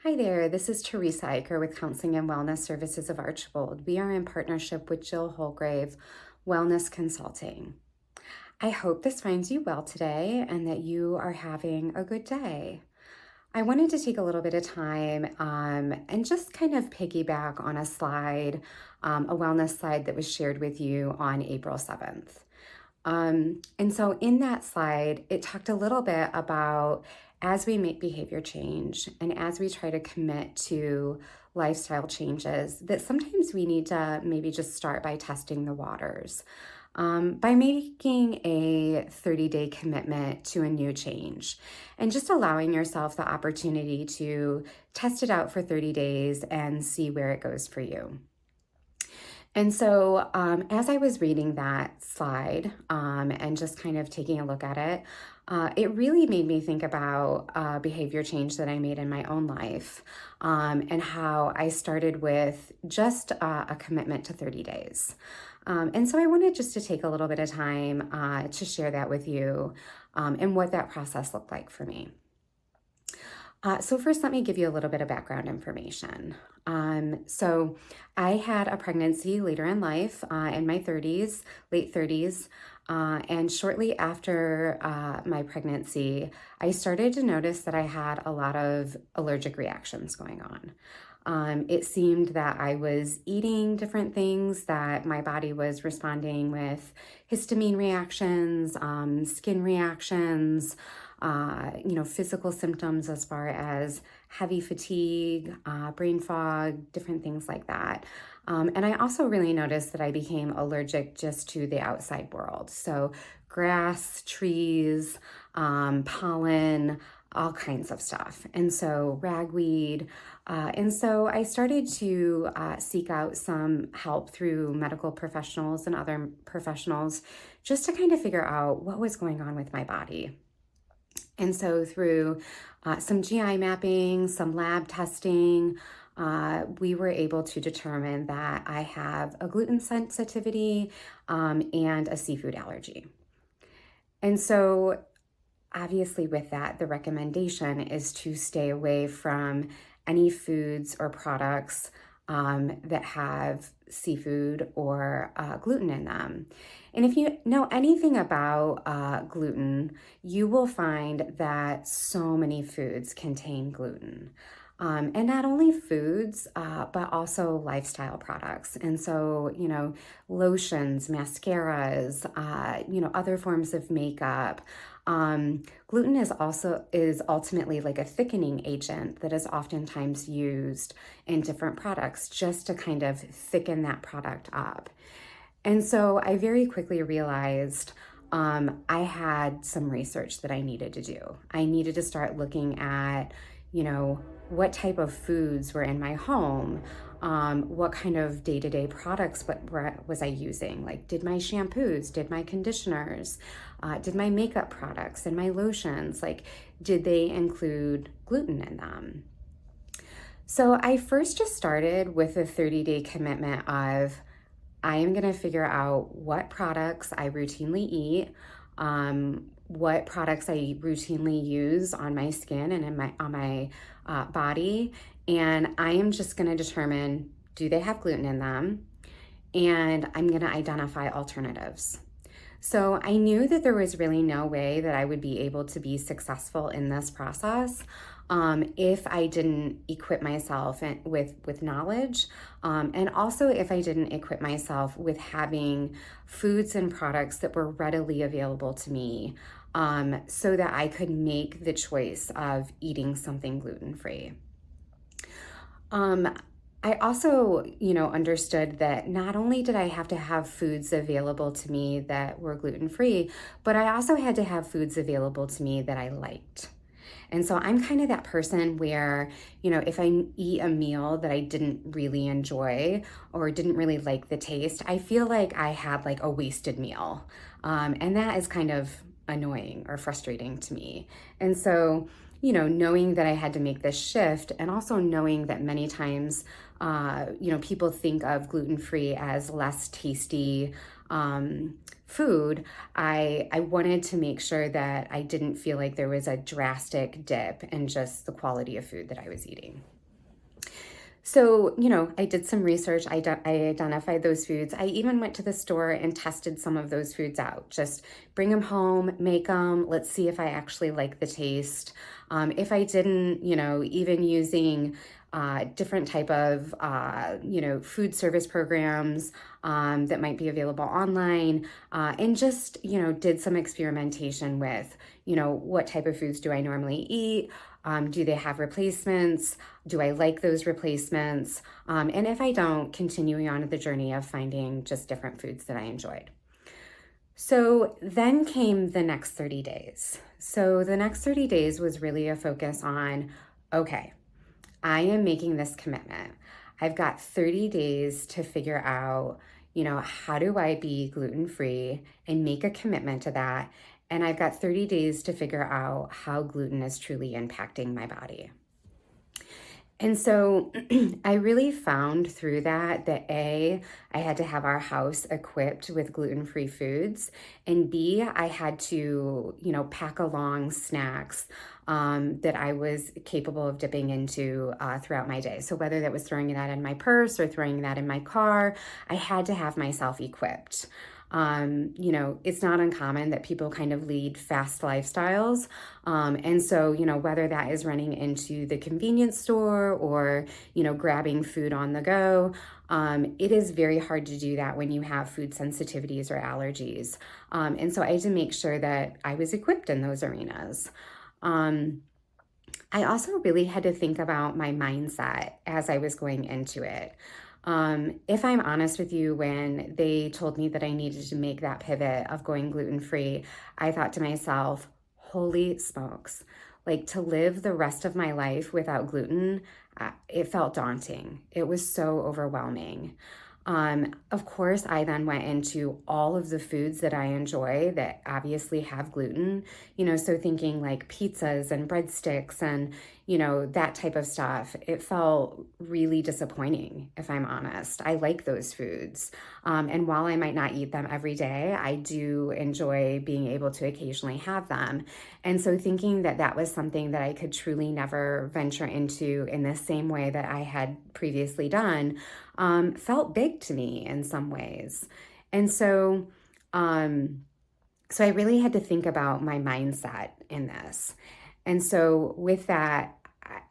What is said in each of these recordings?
Hi there, this is Teresa Eicher with Counseling and Wellness Services of Archbold. We are in partnership with Jill Holgrave Wellness Consulting. I hope this finds you well today and that you are having a good day. I wanted to take a little bit of time and just kind of piggyback on a slide, a wellness slide that was shared with you on April 7th. And so in that slide, it talked a little bit about as we make behavior change and as we try to commit to lifestyle changes, that sometimes we need to maybe just start by testing the waters. By making a 30-day commitment to a new change and just allowing yourself the opportunity to test it out for 30 days and see where it goes for you. And so, as I was reading that slide and just kind of taking a look at it, it really made me think about behavior change that I made in my own life and how I started with just a commitment to 30 days. And so, I wanted just to take a little bit of time to share that with you and what that process looked like for me. So first, let me give you a little bit of background information. So I had a pregnancy later in life, in my 30s, late 30s, and shortly after my pregnancy, I started to notice that I had a lot of allergic reactions going on. It seemed that I was eating different things, that my body was responding with histamine reactions, skin reactions, physical symptoms as far as heavy fatigue, brain fog, different things like that. And I also really noticed that I became allergic just to the outside world. So grass, trees, pollen, all kinds of stuff. And so ragweed. And so I started to seek out some help through medical professionals and other professionals just to kind of figure out what was going on with my body. And so through some GI mapping, some lab testing, we were able to determine that I have a gluten sensitivity and a seafood allergy. And so obviously with that, the recommendation is to stay away from any foods or products that have seafood or gluten in them. And if you know anything about gluten, you will find that so many foods contain gluten. And not only foods, but also lifestyle products. And so, lotions, mascaras, other forms of makeup. Gluten is ultimately like a thickening agent that is oftentimes used in different products just to kind of thicken that product up. And so I very quickly realized I had some research that I needed to do. I needed to start looking at, what type of foods were in my home, what kind of day-to-day products was I using? Like, did my shampoos, did my conditioners, did my makeup products and my lotions, like, did they include gluten in them? So I first just started with a 30-day commitment of I am going to figure out what products I routinely eat, what products I routinely use on my skin and on my body, and I am just going to determine, do they have gluten in them? And I'm going to identify alternatives. So I knew that there was really no way that I would be able to be successful in this process if I didn't equip myself with knowledge, and also if I didn't equip myself with having foods and products that were readily available to me, so that I could make the choice of eating something gluten-free. I also, understood that not only did I have to have foods available to me that were gluten-free, but I also had to have foods available to me that I liked. And so I'm kind of that person where, if I eat a meal that I didn't really enjoy or didn't really like the taste, I feel like I had like a wasted meal. And that is kind of annoying or frustrating to me. And so, knowing that I had to make this shift and also knowing that many times, people think of gluten-free as less tasty, food, I wanted to make sure that I didn't feel like there was a drastic dip in just the quality of food that I was eating. So, I did some research. I identified those foods. I even went to the store and tested some of those foods out. Just bring them home, make them. Let's see if I actually like the taste. If I didn't, even using different type of, food service programs that might be available online, and just, did some experimentation with, what type of foods do I normally eat? Do they have replacements? Do I like those replacements? And if I don't, continuing on the journey of finding just different foods that I enjoyed. So then came the next 30 days. So the next 30 days was really a focus on, okay, I am making this commitment. I've got 30 days to figure out, how do I be gluten-free and make a commitment to that. And I've got 30 days to figure out how gluten is truly impacting my body. And so I really found through that A, I had to have our house equipped with gluten-free foods, and B, I had to, pack along snacks that I was capable of dipping into throughout my day. So whether that was throwing that in my purse or throwing that in my car, I had to have myself equipped. It's not uncommon that people kind of lead fast lifestyles. And so, whether that is running into the convenience store or, grabbing food on the go, it is very hard to do that when you have food sensitivities or allergies. And so I had to make sure that I was equipped in those arenas. I also really had to think about my mindset as I was going into it. If I'm honest with you, when they told me that I needed to make that pivot of going gluten-free, I thought to myself, holy smokes, like to live the rest of my life without gluten, it felt daunting. It was so overwhelming. Of course, I then went into all of the foods that I enjoy that obviously have gluten, so thinking like pizzas and breadsticks and, that type of stuff. It felt really disappointing, if I'm honest. I like those foods. And while I might not eat them every day, I do enjoy being able to occasionally have them. And so thinking that that was something that I could truly never venture into in the same way that I had previously done, felt big to me in some ways. And so, so I really had to think about my mindset in this. And so with that,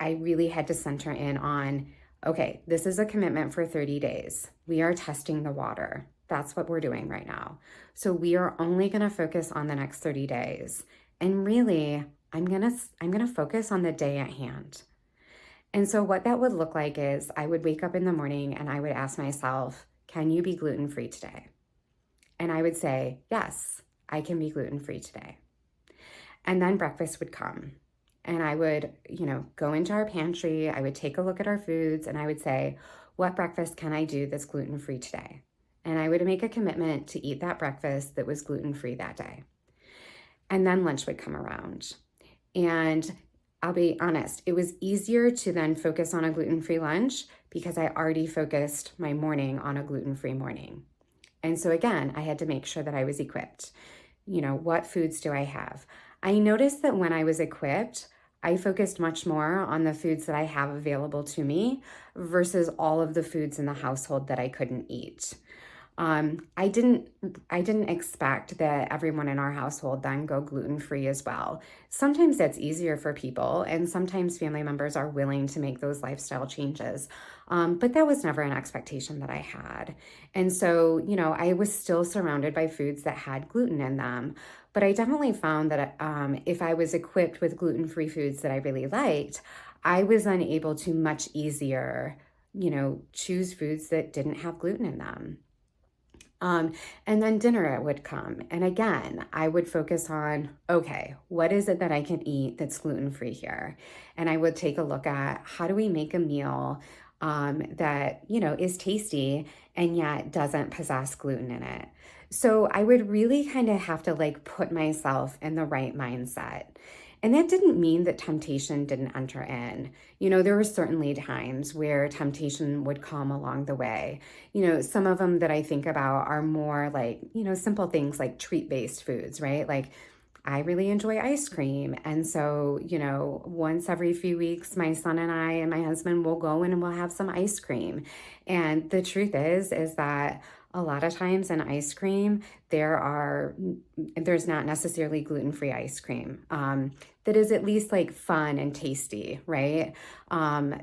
I really had to center in on, okay, this is a commitment for 30 days. We are testing the water. That's what we're doing right now. So we are only going to focus on the next 30 days. And really, I'm going to focus on the day at hand. And so what that would look like is I would wake up in the morning and I would ask myself, can you be gluten-free today? And I would say, yes, I can be gluten-free today. And then breakfast would come. And I would, go into our pantry, I would take a look at our foods, and I would say, what breakfast can I do that's gluten-free today? And I would make a commitment to eat that breakfast that was gluten-free that day. And then lunch would come around. And I'll be honest, it was easier to then focus on a gluten-free lunch because I already focused my morning on a gluten-free morning. And so again, I had to make sure that I was equipped. What foods do I have? I noticed that when I was equipped, I focused much more on the foods that I have available to me versus all of the foods in the household that I couldn't eat. I didn't expect that everyone in our household then go gluten-free as well. Sometimes that's easier for people, and sometimes family members are willing to make those lifestyle changes. But that was never an expectation that I had. And so, I was still surrounded by foods that had gluten in them. But I definitely found that if I was equipped with gluten-free foods that I really liked, I was then able to much easier, choose foods that didn't have gluten in them. And then dinner would come. And again, I would focus on, okay, what is it that I can eat that's gluten-free here? And I would take a look at how do we make a meal that, is tasty and yet doesn't possess gluten in it. So I would really kind of have to like put myself in the right mindset. And that didn't mean that temptation didn't enter in. There were certainly times where temptation would come along the way. Some of them that I think about are more like, simple things like treat-based foods, right? Like I really enjoy ice cream. And so, once every few weeks, my son and I and my husband will go in and we'll have some ice cream. And the truth is that a lot of times in ice cream, there's not necessarily gluten-free ice cream that is at least like fun and tasty, right?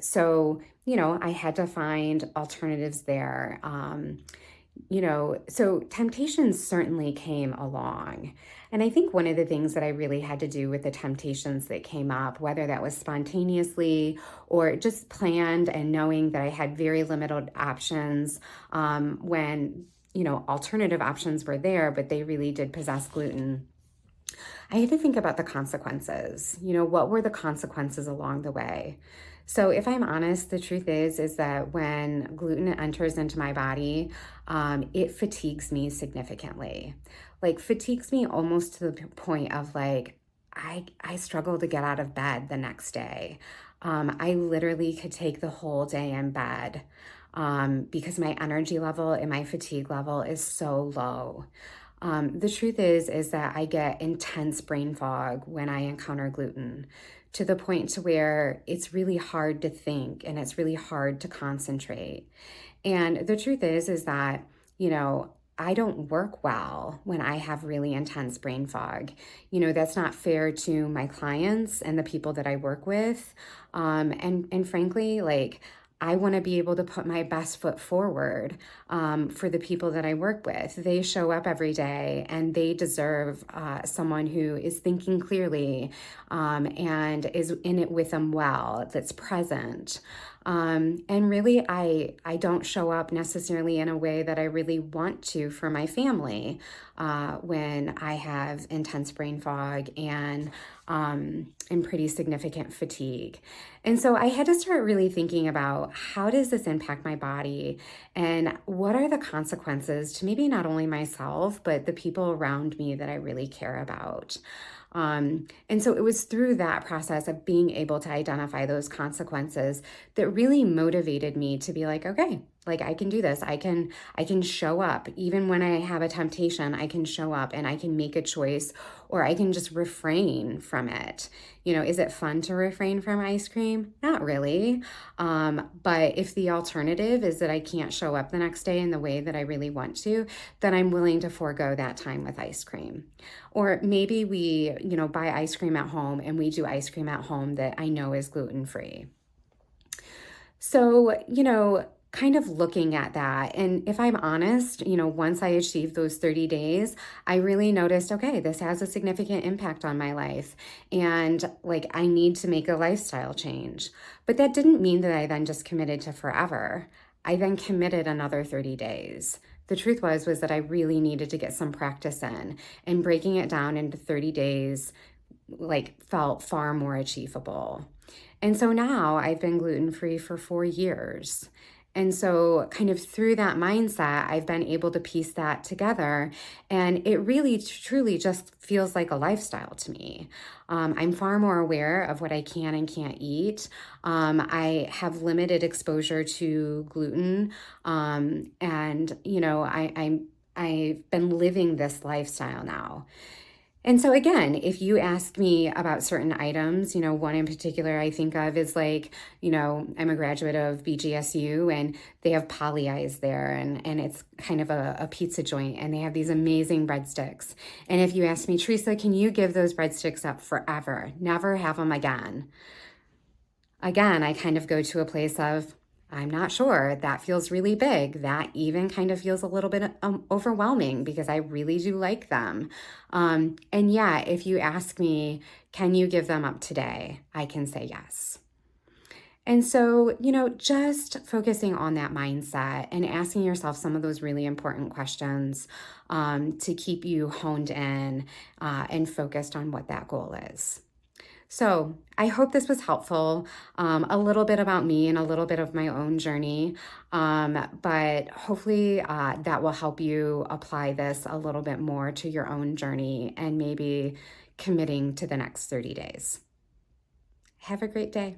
So, I had to find alternatives there. So temptations certainly came along. And I think one of the things that I really had to do with the temptations that came up, whether that was spontaneously or just planned and knowing that I had very limited options when, alternative options were there, but they really did possess gluten. I had to think about the consequences. What were the consequences along the way? So if I'm honest, the truth is that when gluten enters into my body, it fatigues me significantly. Like fatigues me almost to the point of like, I struggle to get out of bed the next day. I literally could take the whole day in bed because my energy level and my fatigue level is so low. The truth is that I get intense brain fog when I encounter gluten to the point to where it's really hard to think and it's really hard to concentrate. And the truth is that, I don't work well when I have really intense brain fog. That's not fair to my clients and the people that I work with. And frankly, like, I want to be able to put my best foot forward for the people that I work with. They show up every day and they deserve someone who is thinking clearly and is in it with them well, that's present. And really, I don't show up necessarily in a way that I really want to for my family when I have intense brain fog and pretty significant fatigue. And so I had to start really thinking about how does this impact my body and what are the consequences to maybe not only myself, but the people around me that I really care about. And so it was through that process of being able to identify those consequences that really motivated me to be like, okay, like I can do this. I can show up even when I have a temptation. I can show up and I can make a choice, or I can just refrain from it. Is it fun to refrain from ice cream? Not really. But if the alternative is that I can't show up the next day in the way that I really want to, then I'm willing to forego that time with ice cream. Or maybe we, buy ice cream at home and we do ice cream at home that I know is gluten-free. So, kind of looking at that. And if I'm honest, once I achieved those 30 days, I really noticed, okay, this has a significant impact on my life. And like, I need to make a lifestyle change. But that didn't mean that I then just committed to forever. I then committed another 30 days. The truth was that I really needed to get some practice in, and breaking it down into 30 days like felt far more achievable. And so now I've been gluten-free for 4 years. And so kind of through that mindset, I've been able to piece that together. And it really truly just feels like a lifestyle to me. I'm far more aware of what I can and can't eat. I have limited exposure to gluten. And, I've been living this lifestyle now. And so again, if you ask me about certain items, one in particular I think of is like, I'm a graduate of BGSU and they have Polly Eyes there and it's kind of a pizza joint and they have these amazing breadsticks. And if you ask me, Teresa, can you give those breadsticks up forever? Never have them again. Again, I kind of go to a place of, I'm not sure. That feels really big. That even kind of feels a little bit overwhelming because I really do like them. And yeah, if you ask me, can you give them up today? I can say yes. And so, just focusing on that mindset and asking yourself some of those really important questions to keep you honed in and focused on what that goal is. So I hope this was helpful. A little bit about me and a little bit of my own journey. But hopefully that will help you apply this a little bit more to your own journey and maybe committing to the next 30 days. Have a great day.